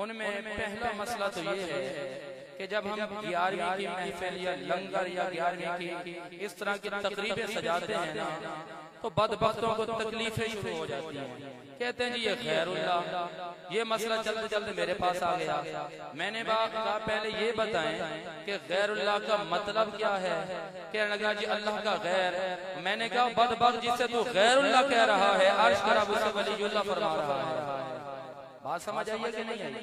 उनमें पहला मसला तो ये है कि जब हम 11वीं की महफिल या लंगर या 11वीं की इस तरह की तकरीबें सजाते हैं ना, तो बदबख्तों को तकलीफें शुरू हो जाती हैं। कहते हैं जी ये खैरुल्लाह, ये मसला चलते चलते मेरे पास आ गया। मैंने कहा पहले ये बताएं कि गैरुल्लाह का मतलब क्या है। कहने लगा जी अल्लाह का गैर। मैंने कहा बदबख्त जिससे तू गैरुल्लाह कह रहा है, अर्श कर अब उसे वलीयुल्लाह फरमा रहा है। बात समझ आइए कि नहीं आई?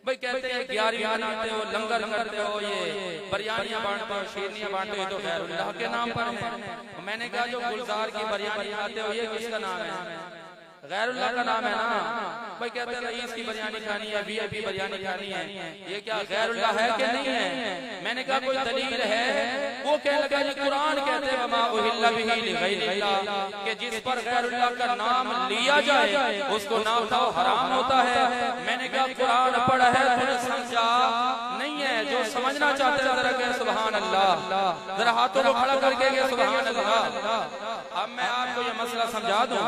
भाई कहते हैं 11वीं मनाते हो, लंगर करते हो, ये बिरयानियां बांटते हो, शेरनियां बांटते हो, तो गैरुल्लाह के नाम पर है। मैंने कहा जो गुलजार की बिरयानी खाते हो ये किसका नाम है? गैरुल्लाह का नाम है ना। भाई कहते हैं रईस की बिरयानी खानी है, वीआईपी बिरयानी खानी है, ये क्या गैरुल्लाह है कि नहीं है? मैंने कहा कोई दलील है? वो कहने लगा जी कुरान कहते हैं वमा उहिल्ला बिही लिगैरिल्लाह, कि जिस पर गैरुल्लाह का नाम लिया जाए उसको नाम खाओ हराम होता है। मैंने कहा कुरान पढ़ा है तूने समझा नहीं है? जो समझना चाहते हैं जरा कहें सुभान अल्लाह, जरा हाथों को खड़ा करके कहें सुभान अल्लाह। अब मैं आपको ये मसला समझा दूं।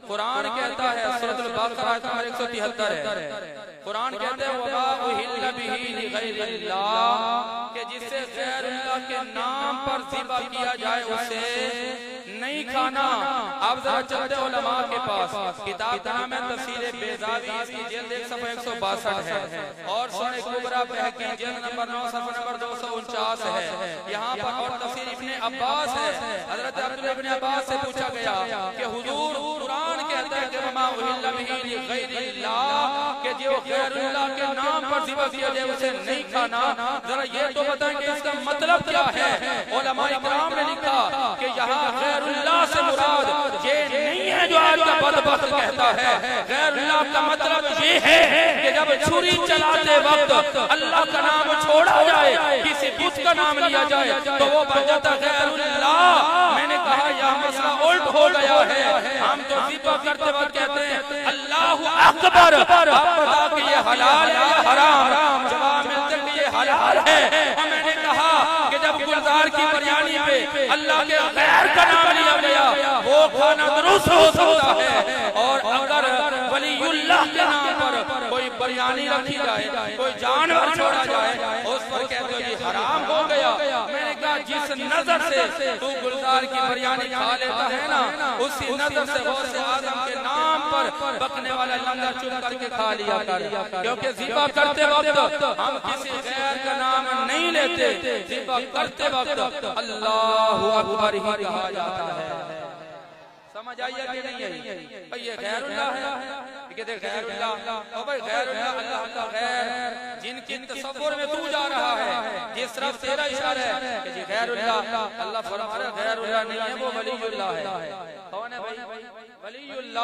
कुरान कहता है सूरह बकरा नंबर 173 है, कुरान कहते हैं वमा उहिल्ला बिही लिगैरिल्लाह, कि जिससे गैरुल्लाह के नाम पर ज़िबा किया जाए उसे नहीं खाना। अब जरा चलते उलमा के पास, किताब का नाम है तफसीर बेज़ावी, इसकी जिल्द 1 सफ़ा 162 है, और सुनन कुबरा बहकी जिल्द नंबर 9 सफ़ा नंबर 249 है। यहाँ पर और तफसीर इब्ने अब्बास है, हजरत अब्दुल्लाह इब्ने अब्बास से पूछा गया कि हुजूर कुरान कहता है कि वमा उहिल्ला बिही लिगैरिल्लाह, कि जो गैरुल्लाह के नाम पर ज़िबा किया जाए उसे नहीं खाना, जरा ये तो बताएं कि इसका मतलब क्या है। उलमा इकराम ने लिखा कि यहाँ गैरुल्लाह से मुराद ये नहीं है जो आज का बदबख्त कहता है। गैरुल्लाह का मतलब ये है कि जब छुरी चलाते वक्त अल्लाह का नाम छोड़ा जाए, किसी बुत का नाम लिया जाए, तो वो बन जाता गैरुल्लाह। मैंने कहा यह मसला उल्ट हो गया है। हम तो ज़िबा करते वक्त कहते हैं अल्लाहु अकबर, आप बता कि ये हलाल है या हराम? जवाब मिलता कि ये हलाल है। और मैंने कहा कि जब गुलजार की बिरयानी पे अल्लाह के गैर का नाम लिया गया वो खाना दुरुस्त हो सकता है, और अगर वलीयुल्लाह के नाम पर कोई बिरयानी रखी जाए, कोई जानवर छोड़ा जाए, उस पर कहते हो ये हराम हो गया। मैंने कहा जिस नजर से तू गुलजार की बिरयानी खा लेता है ना, उसी नजर से गौसे आजम के नाम पर बकने वाला लंगर चुन करके खा लिया कर, क्योंकि ज़िबा करते वक्त हम किसी गैर का नाम नहीं लेते। ज़िबा करते वक्त अल्लाहु अकबर ही कहा जाता है। समझ आइए कि नहीं आई? भाई ये गैरुल्लाह है, कहते गैरुल्लाह, और भाई गैरुल्लाह अल्लाह का गैर जिनकी तसव्वुर में तू जा रहा है, जिस तरफ तेरा इशारा है कि जी गैरुल्लाह, अल्लाह फरमा रहा है गैरुल्लाह नहीं है वो वलीयुल्लाह है। कौन है भाई? वलीयुल्लाह।